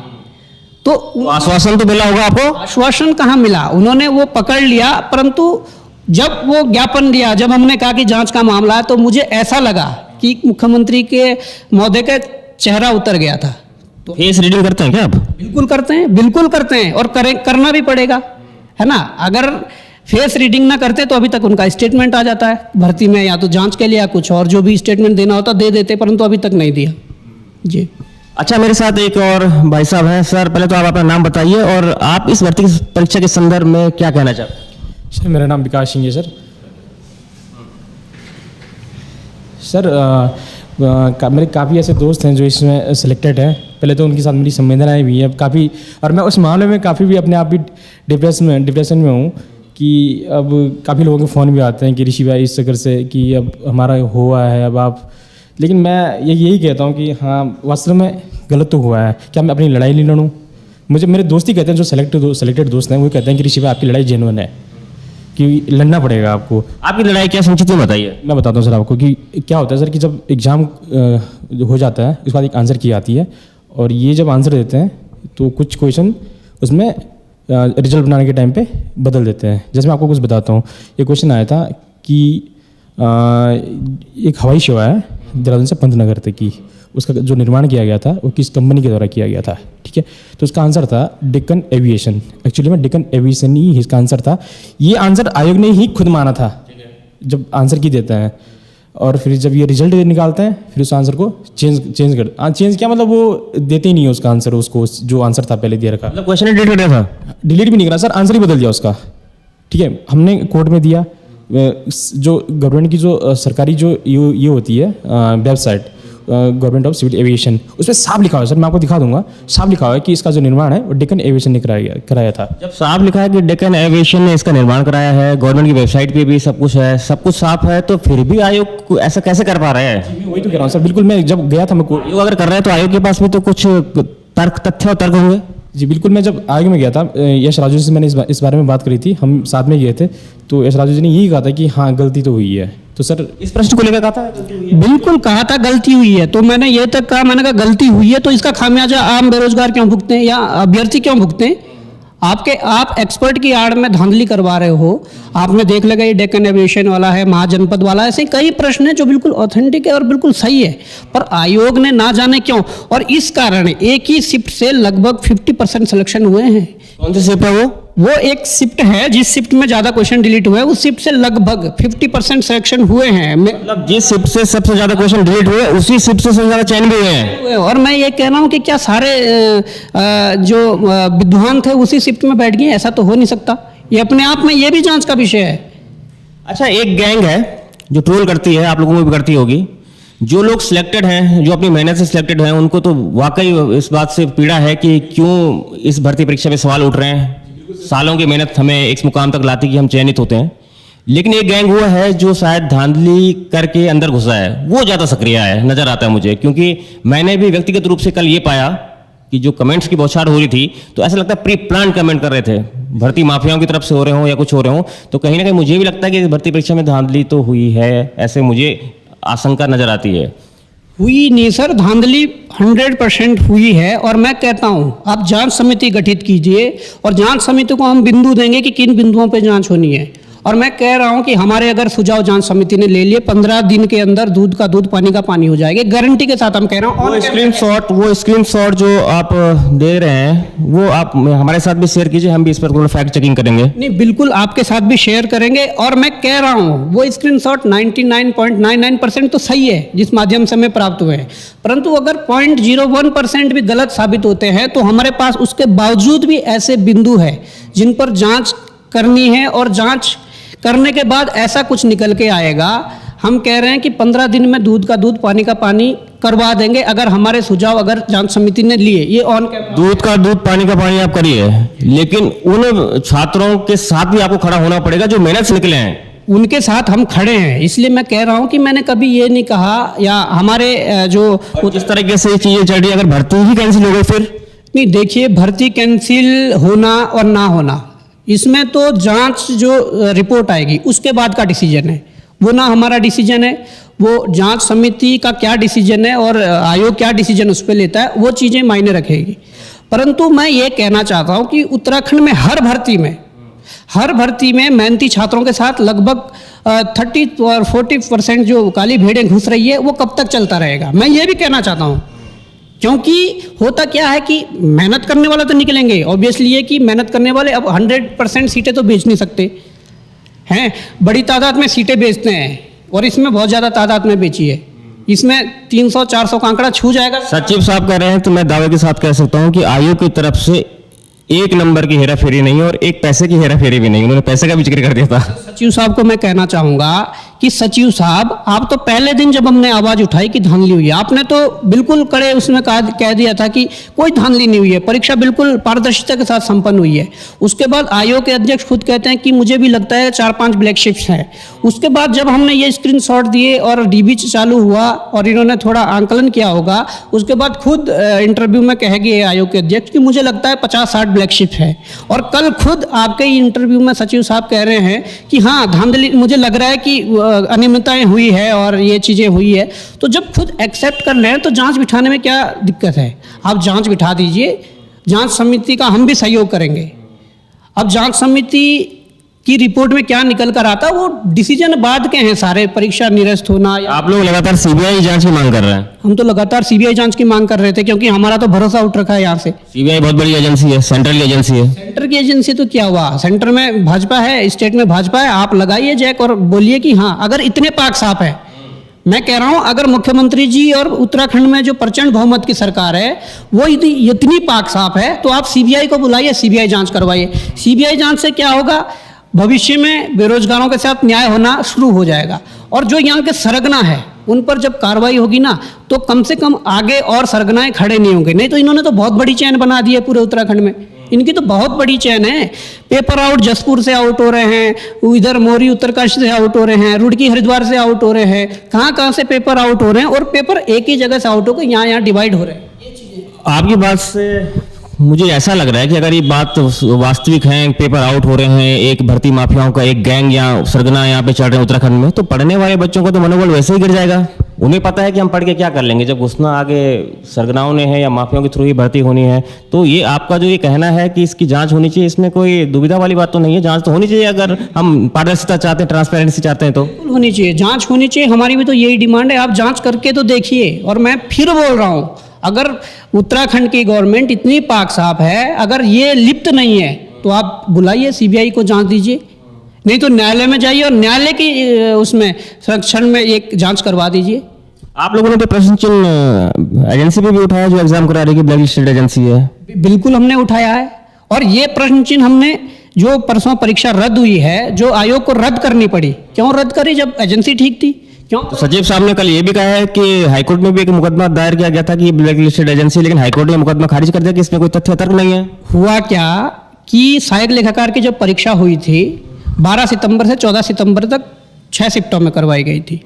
तो आश्वासन तो मिला होगा आपको? आश्वासन कहाँ मिला? उन्होंने वो पकड़ लिया, परंतु जब वो ज्ञापन दिया, जब हमने कहा कि जांच का मामला है, तो मुझे ऐसा लगा कि मुख्यमंत्री के महोदय का चेहरा उतर गया था। तो फेस रीडिंग करते हैं क्या आप? बिल्कुल करते हैं, बिल्कुल करते हैं, और करना भी पड़ेगा, है ना। अगर फेस रीडिंग ना करते तो अभी तक उनका स्टेटमेंट आ जाता है भर्ती में, या तो जांच के लिए या कुछ और जो भी स्टेटमेंट देना होता दे देते, परंतु अभी तक नहीं दिया जी। अच्छा, मेरे साथ एक और भाई साहब हैं। सर, पहले तो आप अपना नाम बताइए और आप इस भर्ती परीक्षा के संदर्भ में क्या कहना चाहते हैं? सर, मेरा नाम विकास सिंह है सर। मेरे काफ़ी ऐसे दोस्त हैं जो इसमें सिलेक्टेड है। पहले तो उनके साथ मेरी संवेदनाएं भी हैं काफ़ी, और मैं उस मामले में काफ़ी भी अपने आप भी डिप्रेशन में हूँ कि अब काफ़ी लोगों के फ़ोन भी आते हैं कि ऋषि भाई इस चक्कर से कि अब हमारा हुआ है, अब आप। लेकिन मैं यही कहता हूँ कि हाँ, वास्तव में गलत तो हुआ है। क्या मैं अपनी लड़ाई नहीं लड़ूँ? मुझे मेरे दोस्त ही कहते हैं, जो सेलेक्टेड दोस्त हैं, वो कहते हैं कि ऋषि भाई आपकी लड़ाई जेन्युइन है, कि लड़ना पड़ेगा आपको। आपकी लड़ाई क्या संचित में बताइए। मैं बताता हूँ सर आपको कि क्या होता है सर, कि जब एग्ज़ाम हो जाता है उसके बाद एक आंसर की आती है, और ये जब आंसर देते हैं तो कुछ क्वेश्चन उसमें रिजल्ट बनाने के टाइम पे बदल देते हैं। जैसे मैं आपको कुछ बताता हूँ, एक क्वेश्चन आया था कि एक हवाई सेवा है देहरादून से पंतनगर तक की, उसका जो निर्माण किया गया था वो किस कंपनी के द्वारा किया गया था, ठीक है। तो उसका आंसर था डेक्कन एविएशन। एक्चुअली में डेक्कन एविएशन ही इसका आंसर था। ये आंसर आयोग ने ही खुद माना था जब आंसर की देते हैं। और फिर जब ये रिजल्ट निकालते हैं फिर उस आंसर को चेंज क्या मतलब वो देते ही नहीं है उसका आंसर, उसको जो आंसर था पहले दिया रखा, मतलब क्वेश्चन डिलीट कर दिया था? डिलीट भी नहीं करा सर, आंसर ही बदल दिया उसका। ठीक है, हमने कोर्ट में दिया, जो गवर्नमेंट की जो सरकारी जो ये होती है website government of civil aviation, उस पर साफ लिखा हुआ है सर, मैं आपको दिखा दूंगा, साफ लिखा हुआ है कि इसका जो निर्माण है वो डेक्कन एविएशन ने कराया था। जब साफ लिखा है कि डेक्कन एविएशन ने इसका निर्माण कराया है, गवर्नमेंट की वेबसाइट पे भी सब कुछ है, सब कुछ साफ है, तो फिर भी आयोग ऐसा कैसे कर पा रहा है? वही तो कह रहा हूँ सर, बिल्कुल। मैं जब गया था मैं आयोग अगर कर रहा है तो आयोग के पास भी तो कुछ तथ्य और तर्क होंगे। जी बिल्कुल, मैं जब आयोग में गया था यश राजू से मैंने इस बारे में बात करी थी, हम साथ में गए थे, तो यश राजू जी ने यही कहा था कि हाँ गलती तो हुई है। तो सर इस प्रश्न को लेकर कहा था? बिल्कुल कहा था गलती हुई है, तो मैंने ये तक कहा, मैंने कहा गलती हुई है तो इसका खामियाजा आम बेरोजगार क्यों भुगते हैं या अभ्यर्थी क्यों भुगते हैं? आप एक्सपर्ट की आड़ में धांधली करवा रहे हो। आपने देख लेगा ये डेक्कन एविएशन वाला है, महाजनपद वाला है, ऐसे कई प्रश्न हैं जो बिल्कुल ऑथेंटिक है और बिल्कुल सही है, पर आयोग ने ना जाने क्यों, और इस कारण एक ही शिफ्ट से लगभग 50% सिलेक्शन हुए हैं। कौन सी शिफ्ट है वो एक शिफ्ट है जिस शिफ्ट में ज्यादा क्वेश्चन डिलीट हुए, उस शिफ्ट से लगभग 50% सिलेक्शन हुए हैं। मतलब जिस शिफ्ट से सबसे ज्यादा क्वेश्चन डिलीट हुए उसी शिफ्ट से सबसे ज्यादा चयन भी हुए हैं। और मैं ये कह रहा हूँ कि क्या सारे जो विद्वान थे उसी शिफ्ट में बैठ गए? ऐसा तो हो नहीं सकता। ये अपने आप में ये भी जांच का विषय है। अच्छा, एक गैंग है जो ट्रोल करती है, आप लोगों में भी करती होगी, जो लोग सिलेक्टेड हैं, जो अपनी मेहनत से सिलेक्टेड हैं, उनको तो वाकई इस बात से पीड़ा है कि क्यों इस भर्ती परीक्षा में सवाल उठ रहे हैं। सालों की मेहनत हमें इस मुकाम तक लाती कि हम चयनित होते हैं, लेकिन एक गैंग हुआ है जो शायद धांधली करके अंदर घुसा है, वो ज़्यादा सक्रिय है, नजर आता है मुझे। क्योंकि मैंने भी व्यक्तिगत रूप से कल ये पाया कि जो कमेंट्स की बौछार हो रही थी, तो ऐसा लगता है प्री प्लान कमेंट कर रहे थे, भर्ती माफियाओं की तरफ से हो रहे हों या कुछ हो रहे हों। तो कहीं ना कहीं मुझे भी लगता है कि भर्ती परीक्षा में धांधली तो हुई है, ऐसे मुझे आशंका नजर आती है। हुई नहीं सर, धांधली 100% हुई है। और मैं कहता हूं आप जांच समिति गठित कीजिए और जांच समिति को हम बिंदु देंगे कि किन बिंदुओं पे जांच होनी है। और मैं कह रहा हूं कि हमारे अगर सुझाव जांच समिति ने ले लिए, 15 दिन के अंदर दूध का दूध पानी का पानी हो जाएगा, गारंटी के साथ हम कह रहा हूं। वो स्क्रीनशॉट जो आप दे रहे हैं वो आप हमारे साथ भी शेयर कीजिए, हम भी इस पर थोड़ा फैक्ट चेकिंग करेंगे। नहीं, बिल्कुल आपके साथ भी शेयर करेंगे। और मैं कह रहा हूं वो स्क्रीनशॉट 99.99% तो सही है जिस माध्यम से हमें प्राप्त हुए हैं, परंतु अगर 0.01% भी गलत साबित होते हैं तो हमारे पास उसके बावजूद भी ऐसे बिंदु है जिन पर जांच करनी है, और जांच करने के बाद ऐसा कुछ निकल के आएगा। हम कह रहे हैं कि 15 दिन में दूध का दूध पानी का पानी करवा देंगे अगर हमारे सुझाव अगर जांच समिति ने लिए। ये ऑन दूध का दूध पानी का पानी आप करिए, लेकिन उन छात्रों के साथ भी आपको खड़ा होना पड़ेगा जो मेहनत से निकले हैं। उनके साथ हम खड़े हैं, इसलिए मैं कह रहा हूं कि मैंने कभी ये नहीं कहा या हमारे जो जिस तरीके से चीजें चल रही है, अगर भर्ती ही कैंसिल हो गई फिर? नहीं, देखिए भर्ती कैंसिल होना और ना होना, इसमें तो जांच जो रिपोर्ट आएगी उसके बाद का डिसीजन है, वो ना हमारा डिसीजन है। वो जांच समिति का क्या डिसीजन है और आयोग क्या डिसीजन उस पर लेता है, वो चीज़ें मायने रखेगी। परंतु मैं ये कहना चाहता हूँ कि उत्तराखंड में हर भर्ती में मेहनती छात्रों के साथ लगभग 30 और 40% जो काली भेड़ें घुस रही है, वो कब तक चलता रहेगा, मैं ये भी कहना चाहता हूँ। क्योंकि होता क्या है कि मेहनत करने वाले तो निकलेंगे, ऑब्वियसली ये कि मेहनत करने वाले अब 100% सीटें तो बेच नहीं सकते हैं, बड़ी तादाद में सीटें बेचते हैं, और इसमें बहुत ज़्यादा तादाद में बेची है, इसमें 300-400 का आंकड़ा छू जाएगा। सचिव साहब कह रहे हैं तो मैं दावे के साथ कह सकता हूं कि आयोग की तरफ से एक नंबर की हेराफेरी नहीं और एक पैसे की हेराफेरी भी नहीं, उन्होंने पैसे का भी जिक्र कर दिया था। सचिव साहब को मैं कहना चाहूंगा कि सचिव साहब, आप तो पहले दिन जब हमने आवाज उठाई कि धांधली हुई है, आपने तो बिल्कुल कड़े उसमें कह दिया था कि कोई धांधली नहीं हुई है, परीक्षा बिल्कुल पारदर्शिता के साथ संपन्न हुई है। उसके बाद आयोग के अध्यक्ष खुद कहते हैं कि मुझे भी लगता है 4-5 ब्लैक शिफ्ट हैं। उसके बाद जब हमने ये स्क्रीनशॉट दिए और डीबी चालू हुआ और इन्होंने थोड़ा आंकलन किया होगा, उसके बाद खुद इंटरव्यू में कह गए आयोग के अध्यक्ष कि मुझे लगता है 50-60 ब्लैक शिफ्ट है। और कल खुद आपके इंटरव्यू में सचिव साहब कह रहे हैं कि हाँ धांधली, मुझे लग रहा है कि अनियमितताएं हुई है और ये चीज़ें हुई है। तो जब खुद एक्सेप्ट कर रहे हैं तो जांच बिठाने में क्या दिक्कत है? आप जांच बिठा दीजिए, जांच समिति का हम भी सहयोग करेंगे। अब जांच समिति की रिपोर्ट में क्या निकल कर आता, वो डिसीजन बाद के हैं सारे, परीक्षा निरस्त होना। आप लोग लगातार सीबीआई जांच की मांग कर रहे हैं? हम तो लगातार सीबीआई जांच की मांग कर रहे थे, क्योंकि हमारा तो भरोसा उठ रखा है यहाँ से। सीबीआई बहुत बड़ी एजेंसी है, सेंट्रल एजेंसी है। सेंटर की एजेंसी तो क्या हुआ, सेंटर में भाजपा है, स्टेट में भाजपा है, आप लगाइए जैक और बोलिए कि हाँ अगर इतने पाक साफ है, मैं कह रहा हूं अगर मुख्यमंत्री जी और उत्तराखंड में जो प्रचंड बहुमत की सरकार है वो इतनी पाक साफ है तो आप सीबीआई को बुलाइए, सीबीआई जांच करवाइए। सीबीआई जांच से क्या होगा, भविष्य में बेरोजगारों के साथ न्याय होना शुरू हो जाएगा। और जो यहाँ के सरगना है उन पर जब कार्रवाई होगी ना तो कम से कम आगे और सरगनाएं खड़े नहीं होंगे। नहीं तो इन्होंने तो बहुत बड़ी चैन बना दी है पूरे उत्तराखंड में, इनकी तो बहुत बड़ी चैन है। पेपर आउट जसपुर से आउट हो रहे हैं, इधर मोरी उत्तरकाशी से आउट हो रहे हैं, रुड़की हरिद्वार से आउट हो रहे हैं, कहाँ कहाँ से पेपर आउट हो रहे हैं और पेपर एक ही जगह से आउट होकर यहाँ डिवाइड हो रहे हैं। आपकी बात से मुझे ऐसा लग रहा है कि अगर ये बात वास्तविक है, पेपर आउट हो रहे हैं, एक भर्ती माफियाओं का एक गैंग या सरगना यहाँ पे चल रहे हैं उत्तराखंड में, तो पढ़ने वाले बच्चों को तो मनोबल वैसे ही गिर जाएगा। उन्हें पता है कि हम पढ़ के क्या कर लेंगे, जब घुसना आगे सरगनाओं ने है या माफियाओं के थ्रू ही भर्ती होनी है। तो ये आपका जो ये कहना है कि इसकी जांच होनी चाहिए, इसमें कोई दुविधा वाली बात तो नहीं है। जांच तो होनी चाहिए, अगर हम पारदर्शिता चाहते हैं, ट्रांसपेरेंसी चाहते हैं तो होनी चाहिए, जांच होनी चाहिए। हमारी भी तो यही डिमांड है, आप जांच करके तो देखिए। और मैं फिर बोल रहा हूँ, अगर उत्तराखंड की गवर्नमेंट इतनी पाक साफ है, अगर ये लिप्त नहीं है तो आप बुलाइए, सीबीआई को जांच दीजिए, नहीं तो न्यायालय में जाइए और न्यायालय की उसमें संरक्षण में एक जांच करवा दीजिए। आप लोगों ने तो प्रश्न चिन्ह एजेंसी पे भी उठाया जो एग्जाम करा रही है, ब्लैक लिस्टेड एजेंसी है। बिल्कुल हमने उठाया है और ये प्रश्न चिन्ह हमने जो परसों परीक्षा रद्द हुई है, जो आयोग को रद्द करनी पड़ी, क्यों रद्द करी जब एजेंसी ठीक थी, क्यों? तो सचिव साहब ने कल ये भी कहा है कि हाईकोर्ट में भी एक मुकदमा दायर किया गया था कि ब्लैक लिस्टेड एजेंसी, लेकिन हाईकोर्ट ने मुकदमा खारिज कर दिया कि इसमें कोई तथ्य तर्क नहीं है। हुआ क्या कि सहायक लेखाकार की जब परीक्षा हुई थी 12 सितंबर से 14 सितंबर तक 6 शिफ्टों में करवाई गई थी।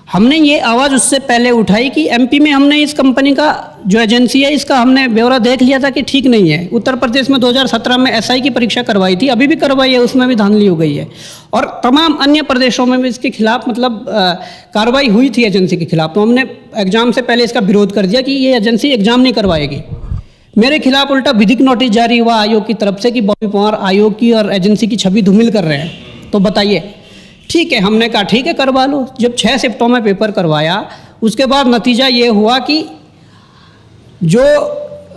हमने ये आवाज़ उससे पहले उठाई कि एमपी में हमने इस कंपनी का जो एजेंसी है इसका हमने ब्यौरा देख लिया था कि ठीक नहीं है। उत्तर प्रदेश में 2017 में एसआई की परीक्षा करवाई थी, अभी भी करवाई है, उसमें भी धांधली हो गई है। और तमाम अन्य प्रदेशों में भी इसके खिलाफ मतलब कार्रवाई हुई थी एजेंसी के खिलाफ। तो हमने एग्जाम से पहले इसका विरोध कर दिया कि ये एजेंसी एग्जाम नहीं करवाएगी। मेरे खिलाफ उल्टा विधिक नोटिस जारी हुआ आयोग की तरफ से कि बॉबी पवार आयोग की और एजेंसी की छवि धूमिल कर रहे हैं। तो बताइए, ठीक है, हमने कहा ठीक है करवा लो। जब 6 शिफ्टों में पेपर करवाया, उसके बाद नतीजा ये हुआ कि जो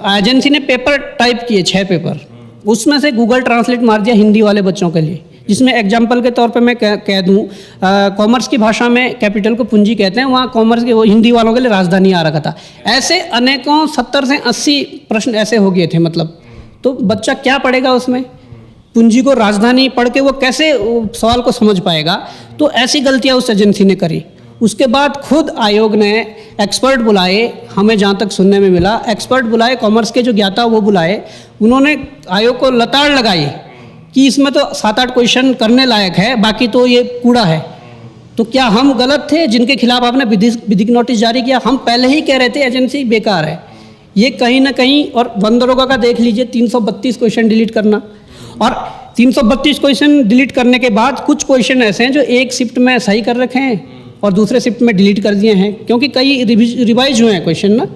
एजेंसी ने पेपर टाइप किए 6 पेपर, उसमें से गूगल ट्रांसलेट मार दिया हिंदी वाले बच्चों के लिए, जिसमें एग्जाम्पल के तौर पे मैं कह दूँ, कॉमर्स की भाषा में कैपिटल को पूंजी कहते हैं, वहाँ कॉमर्स के वो हिंदी वालों के लिए राजधानी आ रखा था। ऐसे अनेकों 70 से 80 प्रश्न ऐसे हो गए थे। मतलब तो बच्चा क्या पढ़ेगा उसमें, पूंजी को राजधानी पढ़ के वो कैसे सवाल को समझ पाएगा। तो ऐसी गलतियां उस एजेंसी ने करी। उसके बाद खुद आयोग ने एक्सपर्ट बुलाए, हमें जहाँ तक सुनने में मिला एक्सपर्ट बुलाए, कॉमर्स के जो ज्ञाता वो बुलाए, उन्होंने आयोग को लताड़ लगाई कि इसमें तो 7-8 क्वेश्चन करने लायक है, बाकी तो ये कूड़ा है। तो क्या हम गलत थे जिनके खिलाफ आपने विधिक नोटिस जारी किया? हम पहले ही कह रहे थे एजेंसी बेकार है। ये कहीं ना कहीं, और बंदरोगा का देख लीजिए 332 क्वेश्चन डिलीट करना, और 332 क्वेश्चन डिलीट करने के बाद कुछ क्वेश्चन ऐसे हैं जो एक शिफ्ट में सही कर रखे हैं और दूसरे शिफ्ट में डिलीट कर दिए हैं, क्योंकि कई रिवाइज हुए हैं क्वेश्चन ना।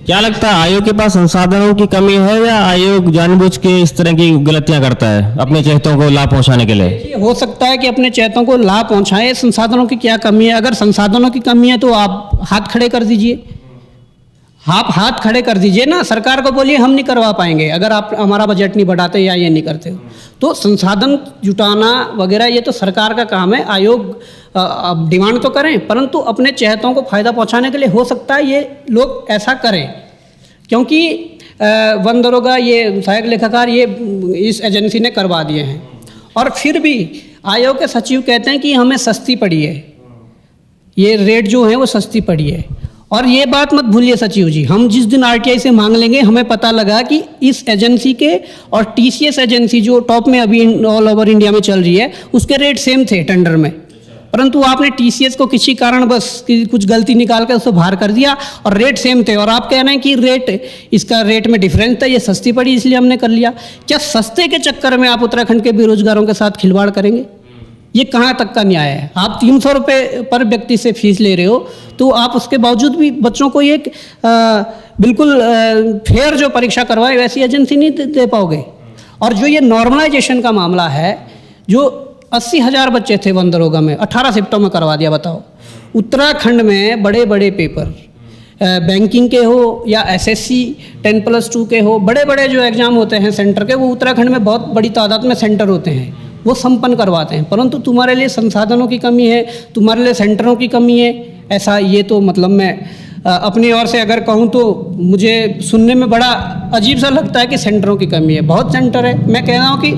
क्या लगता है आयोग के पास संसाधनों की कमी है या आयोग जानबूझ के इस तरह की गलतियां करता है अपने चहेतों को लाभ पहुंचाने के लिए? हो सकता है कि अपने चहेतों को लाभ पहुंचाए। संसाधनों की क्या कमी है? अगर संसाधनों की कमी है तो आप हाथ खड़े कर दीजिए, आप हाथ खड़े कर दीजिए ना, सरकार को बोलिए हम नहीं करवा पाएंगे अगर आप हमारा बजट नहीं बढ़ाते या ये नहीं करते। तो संसाधन जुटाना वगैरह ये तो सरकार का काम है। आयोग डिमांड तो करें, परंतु अपने चहेतों को फायदा पहुंचाने के लिए हो सकता है ये लोग ऐसा करें, क्योंकि वन दरोगा, ये सहायक लेखाकार, ये इस एजेंसी ने करवा दिए हैं। और फिर भी आयोग के सचिव कहते हैं कि हमें सस्ती पड़ी है, ये रेट जो है वो सस्ती पड़ी है। और ये बात मत भूलिए सचिव जी, हम जिस दिन आरटीआई से मांग लेंगे, हमें पता लगा कि इस एजेंसी के और टीसीएस एजेंसी जो टॉप में अभी ऑल ओवर इंडिया में चल रही है, उसके रेट सेम थे टेंडर में, परंतु आपने टीसीएस को किसी कारण बस कुछ गलती निकाल कर उसको बाहर कर दिया और रेट सेम थे। और आप कह रहे हैं कि इसका रेट में डिफरेंस था, ये सस्ती पड़ी इसलिए हमने कर लिया। क्या सस्ते के चक्कर में आप उत्तराखंड के बेरोजगारों के साथ खिलवाड़ करेंगे? ये कहाँ तक का न्याय है? आप 300 रुपये पर व्यक्ति से फीस ले रहे हो, तो आप उसके बावजूद भी बच्चों को एक बिल्कुल फेयर जो परीक्षा करवाए वैसी एजेंसी नहीं दे पाओगे। और जो ये नॉर्मलाइजेशन का मामला है, जो 80,000 बच्चे थे वन दरोगा में, 18 शिफ्टों में करवा दिया। बताओ, उत्तराखंड में बड़े बड़े पेपर बैंकिंग के हो या एसएससी 10+2 के हो, बड़े बड़े जो एग्ज़ाम होते हैं सेंटर के, वो उत्तराखंड में बहुत बड़ी तादाद में सेंटर होते हैं, वो संपन्न करवाते हैं। परंतु तुम्हारे लिए संसाधनों की कमी है, तुम्हारे लिए सेंटरों की कमी है, ऐसा ये तो मतलब मैं अपनी ओर से अगर कहूँ तो मुझे सुनने में बड़ा अजीब सा लगता है कि सेंटरों की कमी है। बहुत सेंटर है। मैं कह रहा हूँ कि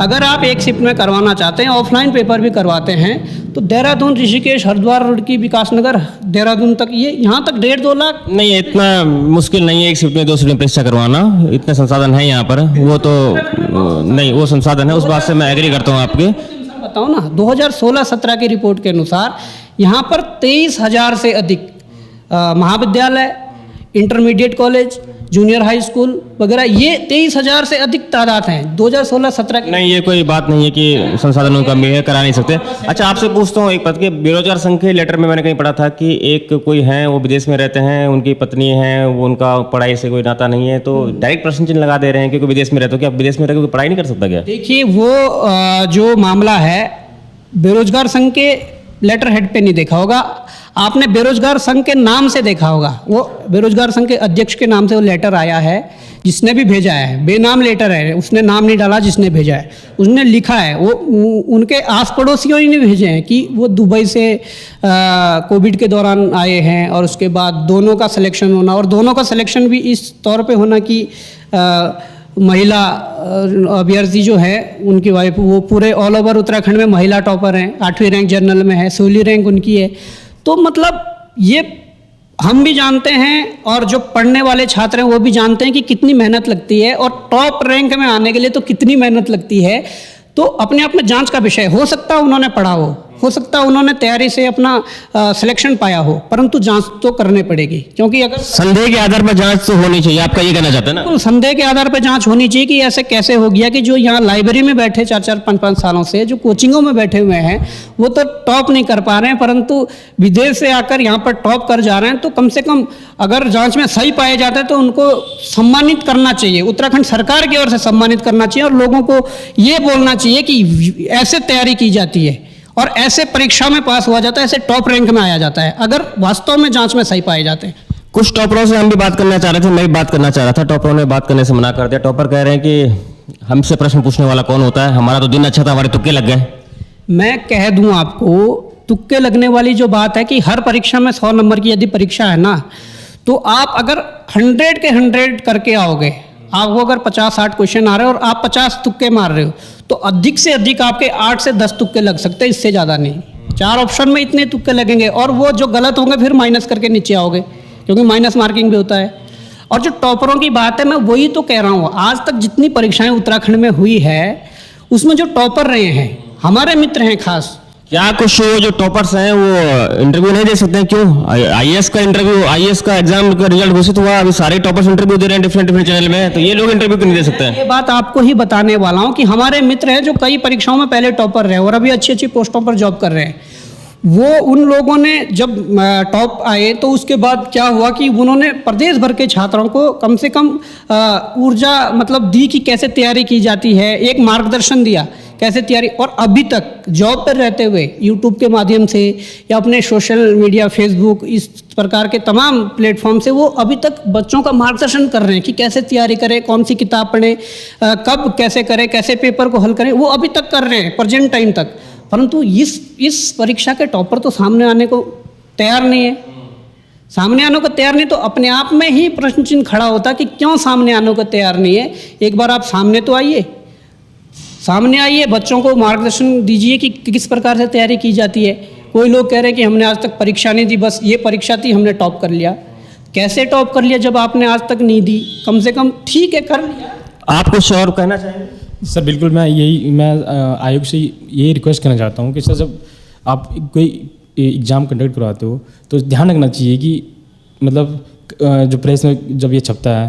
अगर आप एक शिफ्ट में करवाना चाहते हैं, ऑफलाइन पेपर भी करवाते हैं, तो देहरादून, ऋषिकेश, हरिद्वार, रुड़की, विकासनगर, देहरादून तक, ये यहाँ तक 1.5-2 लाख। नहीं, इतना मुश्किल नहीं है एक शिफ्ट में 2 शिफ्ट में परीक्षा करवाना। इतने संसाधन है यहाँ पर, वो तो नहीं, वो संसाधन है, उस बात से मैं एग्री करता हूँ आपके। बताओ ना, 2016-17 की रिपोर्ट के अनुसार यहाँ पर 23,000 से अधिक महाविद्यालय, intermediate college, junior high school वगैरह, ये 23,000 से अधिक तादाद हैं 2016-17 की। नहीं, ये कोई बात नहीं है कि संसाधनों की कमी है, करा नहीं सकते। अच्छा, आपसे पूछता हूँ एक बात कि बेरोजगार संघ के लेटर में मैंने कहीं पढ़ा था कि एक कोई हैं, वो विदेश में रहते हैं, उनकी पत्नी है, वो उनका पढ़ाई से कोई नाता नहीं है, तो डायरेक्ट प्रश्न चिन्ह लगा दे रहे हैं कि कोई विदेश में रहते हो, क्या विदेश में रह के कोई पढ़ाई नहीं कर सकता क्या? देखिए, वो जो मामला है बेरोजगार संघ के लेटर हेड पे नहीं देखा होगा आपने, बेरोजगार संघ के नाम से देखा होगा। वो बेरोजगार संघ के अध्यक्ष के नाम से वो लेटर आया है, जिसने भी भेजा है बेनाम लेटर है, उसने नाम नहीं डाला, जिसने भेजा है उसने लिखा है, वो उनके आस पड़ोसियों ही ने भेजे हैं कि वो दुबई से कोविड के दौरान आए हैं, और उसके बाद दोनों का सिलेक्शन होना, और दोनों का सिलेक्शन भी इस तौर पे होना कि महिला अभ्यर्थी जो है उनकी वाइफ, वो पूरे ऑल ओवर उत्तराखंड में महिला टॉपर हैं, 8वीं रैंक जनरल में है, 16वीं रैंक उनकी है। तो मतलब ये हम भी जानते हैं, और जो पढ़ने वाले छात्र हैं वो भी जानते हैं कि कितनी मेहनत लगती है, और टॉप रैंक में आने के लिए तो कितनी मेहनत लगती है। तो अपने आप में जांच का विषय हो सकता है उन्होंने पढ़ा हो सकता है उन्होंने तैयारी से अपना सिलेक्शन पाया हो, परंतु जांच तो करनी पड़ेगी, क्योंकि अगर संदेह के आधार पर जांच तो होनी चाहिए, आपका ये कहना चाहते हैं ना? संदेह के आधार पर जांच होनी चाहिए कि ऐसे कैसे हो गया कि जो यहाँ लाइब्रेरी में बैठे 4-4, 5-5 सालों से, जो कोचिंगों में बैठे हुए हैं, वो तो टॉप नहीं कर पा रहे हैं, परंतु विदेश से आकर यहाँ पर टॉप कर जा रहे हैं। तो कम से कम अगर जांच में सही पाए जाते हैं तो उनको सम्मानित करना चाहिए, उत्तराखंड सरकार की ओर से सम्मानित करना चाहिए, और लोगों को ये बोलना चाहिए कि ऐसे तैयारी की जाती है और ऐसे परीक्षा में पास हुआ जाता है, ऐसे टॉप रैंक में आया जाता है, अगर वास्तव में जांच में सही पाए जाते हैं। कुछ टॉपरों से हम भी बात करना चाह रहे थे, मैं भी बात करना चाह रहा था, टॉपरों ने बात करने से मना कर दिया। टॉपर कह रहे हैं कि हमसे प्रश्न पूछने वाला कौन होता है, हमारा तो दिन अच्छा था, हमारे तुक्के लग गए। मैं कह दूं आपको, तुक्के लगने वाली जो बात है कि हर परीक्षा में 100 नंबर की यदि परीक्षा है ना, तो आप अगर 100 के 100 करके आओगे, आपको अगर 50-60 क्वेश्चन आ रहे हैं और आप 50 तुक्के मार रहे हो, तो अधिक से अधिक आपके 8 से 10 तुक्के लग सकते हैं, इससे ज़्यादा नहीं। 4 ऑप्शन में इतने तुक्के लगेंगे, और वो जो गलत होंगे फिर माइनस करके नीचे आओगे, क्योंकि माइनस मार्किंग भी होता है। और जो टॉपरों की बात है, मैं वही तो कह रहा हूँ, आज तक जितनी परीक्षाएं उत्तराखंड में हुई है उसमें जो टॉपर रहे हैं हमारे मित्र हैं खास। क्या कुछ जो टॉपर्स हैं वो इंटरव्यू नहीं दे सकते हैं? क्यों? आईएएस का इंटरव्यू, आईएएस का एग्जाम का रिजल्ट घोषित हुआ, अभी सारे टॉपर्स इंटरव्यू दे रहे हैं डिफरेंट चैनल में, तो ये लोग इंटरव्यू क्यों नहीं दे सकते हैं? ये बात आपको ही बताने वाला हूँ कि हमारे मित्र हैं जो कई परीक्षाओं में पहले टॉपर रहे और अभी अच्छी अच्छी पोस्टों पर जॉब कर रहे हैं। वो उन लोगों ने जब टॉप आए तो उसके बाद क्या हुआ कि उन्होंने प्रदेश भर के छात्रों को कम से कम ऊर्जा मतलब दी कि कैसे तैयारी की जाती है, एक मार्गदर्शन दिया कैसे तैयारी। और अभी तक जॉब पर रहते हुए यूट्यूब के माध्यम से या अपने सोशल मीडिया, फेसबुक, इस प्रकार के तमाम प्लेटफॉर्म से वो अभी तक बच्चों का मार्गदर्शन कर रहे हैं कि कैसे तैयारी करें, कौन सी किताब पढ़ें, कब कैसे करें, कैसे पेपर को हल करें, वो अभी तक कर रहे हैं प्रेजेंट टाइम तक। परंतु इस परीक्षा के टॉपर तो सामने आने को तैयार नहीं है, सामने आने को तैयार नहीं, तो अपने आप में ही प्रश्न चिन्ह खड़ा होता कि क्यों सामने आने को तैयार नहीं है। एक बार आप सामने तो आइए, सामने आइए, बच्चों को मार्गदर्शन दीजिए कि किस प्रकार से तैयारी की जाती है। कोई लोग कह रहे हैं कि हमने आज तक परीक्षा नहीं दी, बस ये परीक्षा थी हमने टॉप कर लिया। कैसे टॉप कर लिया जब आपने आज तक नहीं दी? कम से कम ठीक है कर लिया। आप कुछ और कहना चाहेंगे? सर बिल्कुल, मैं आयोग से यही रिक्वेस्ट करना चाहता हूँ कि सर जब आप कोई एग्ज़ाम कंडक्ट करवाते हो तो ध्यान रखना चाहिए कि मतलब जो प्रेस में जब ये छपता है,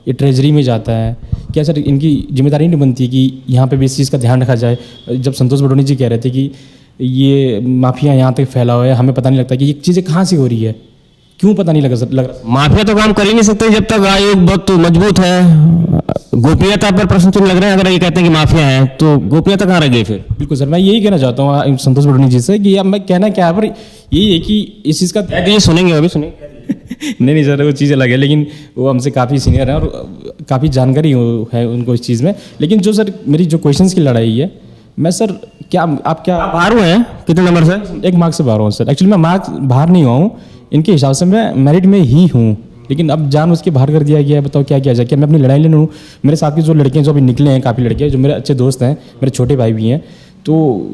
ये ट्रेजरी में जाता है, क्या सर इनकी जिम्मेदारी नहीं बनती कि यहाँ पे भी इस चीज़ का ध्यान रखा जाए? जब संतोष बडोनी जी कह रहे थे कि ये माफिया यहाँ तक फैला हुआ है, हमें पता नहीं लगता कि ये चीज़ें कहाँ से हो रही है, क्यों पता नहीं लग रहा। माफिया तो काम कर ही नहीं सकते जब तक आयोग बहुत मजबूत है। गोपनीयता पर प्रश्न चिन्ह लग रहे हैं, अगर ये कहते हैं कि माफिया है तो गोपनीयता कहाँ रह गई फिर? बिल्कुल सर, मैं यही कहना चाहता हूँ संतोष बडोनी जी से कि अब मैं कहना क्या है पर यही है कि इस चीज़ का ये सुनेंगे, अभी सुनेंगे। नहीं सर, वो चीज़ अलग है, लेकिन वो हमसे काफ़ी सीनियर हैं और काफ़ी जानकारी है उनको इस चीज़ में। लेकिन जो सर मेरी जो क्वेश्चंस की लड़ाई है मैं सर क्या आप क्या आप बाहर हुए हैं कितने नंबर से? 1 मार्क से बाहर हूँ सर। एक्चुअली मैं मार्क्स बाहर नहीं हुआ हूँ, इनके हिसाब से मैं मेरिट में ही हूँ, लेकिन अब जान उसके बाहर कर दिया गया है। बताओ क्या किया जाए? क्या मैं अपनी लड़ाई ले लूँ? मेरे साथ के जो लड़के हैं जो अभी निकले हैं, काफ़ी लड़के जो मेरे अच्छे दोस्त हैं, मेरे छोटे भाई भी हैं, तो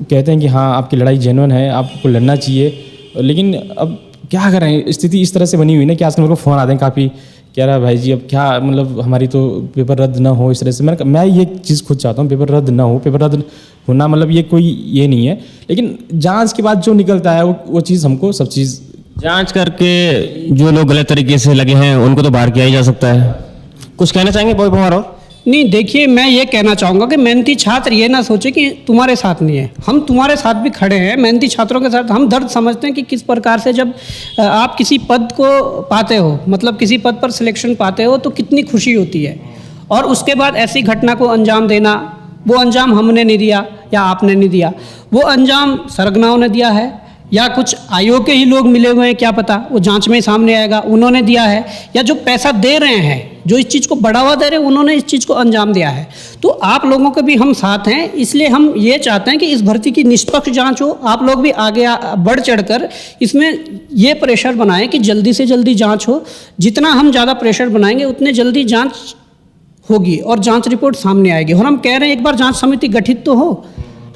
कहते हैं कि हाँ आपकी लड़ाई जेन्युइन है, आपको लड़ना चाहिए। लेकिन अब क्या करें, स्थिति इस तरह से बनी हुई ना कि आजकल मेरे को फ़ोन आते हैं काफ़ी, कह रहा है भाई जी अब क्या मतलब हमारी तो पेपर रद्द ना हो इस तरह से। मैं ये चीज़ खुद चाहता हूँ, पेपर रद्द ना हो। पेपर रद्द होना मतलब ये कोई ये नहीं है, लेकिन जांच के बाद जो निकलता है वो चीज़ हमको सब चीज़ जांच करके जो लोग गलत तरीके से लगे हैं उनको तो बाहर किया ही जा सकता है। कुछ कहना चाहेंगे बॉबी पंवार और? नहीं, देखिए मैं ये कहना चाहूँगा कि मेहनती छात्र ये ना सोचे कि तुम्हारे साथ नहीं है, हम तुम्हारे साथ भी खड़े हैं। मेहनती छात्रों के साथ हम दर्द समझते हैं कि किस प्रकार से जब आप किसी पद को पाते हो, मतलब किसी पद पर सिलेक्शन पाते हो तो कितनी खुशी होती है, और उसके बाद ऐसी घटना को अंजाम देना, वो अंजाम हमने नहीं दिया या आपने नहीं दिया, वो अंजाम सरगनाओं ने दिया है या कुछ आयोग के ही लोग मिले हुए हैं, क्या पता, वो जांच में सामने आएगा, उन्होंने दिया है, या जो पैसा दे रहे हैं, जो इस चीज़ को बढ़ावा दे रहे हैं, उन्होंने इस चीज़ को अंजाम दिया है। तो आप लोगों के भी हम साथ हैं, इसलिए हम ये चाहते हैं कि इस भर्ती की निष्पक्ष जांच हो। आप लोग भी आगे बढ़ चढ़कर इसमें ये प्रेशर बनाएं कि जल्दी से जल्दी जांच हो। जितना हम ज़्यादा प्रेशर बनाएंगे उतने जल्दी जांच होगी और जांच रिपोर्ट सामने आएगी। और हम कह रहे हैं एक बार जांच समिति गठित तो हो,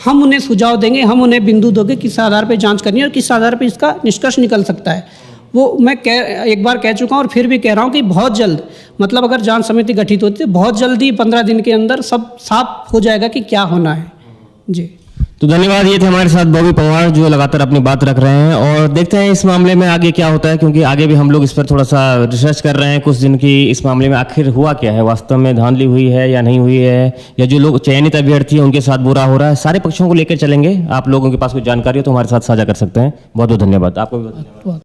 हम उन्हें सुझाव देंगे, हम उन्हें बिंदु दोगे किस आधार पे जांच करनी है और किस आधार पे इसका निष्कर्ष निकल सकता है। वो मैं एक बार कह चुका हूँ और फिर भी कह रहा हूँ कि बहुत जल्द, मतलब अगर जांच समिति गठित होती है बहुत जल्दी 15 दिन के अंदर सब साफ हो जाएगा कि क्या होना है। जी तो धन्यवाद। ये थे हमारे साथ बॉबी पंवार जो लगातार अपनी बात रख रहे हैं, और देखते हैं इस मामले में आगे क्या होता है, क्योंकि आगे भी हम लोग इस पर थोड़ा सा रिसर्च कर रहे हैं कुछ दिन की। इस मामले में आखिर हुआ क्या है, वास्तव में धांधली हुई है या नहीं हुई है, या जो लोग चयनित अभ्यर्थी हैं उनके साथ बुरा हो रहा है, सारे पक्षों को लेकर चलेंगे। आप लोगों के पास कोई जानकारी हो तो हमारे साथ साझा कर सकते हैं। बहुत बहुत धन्यवाद आपको भी।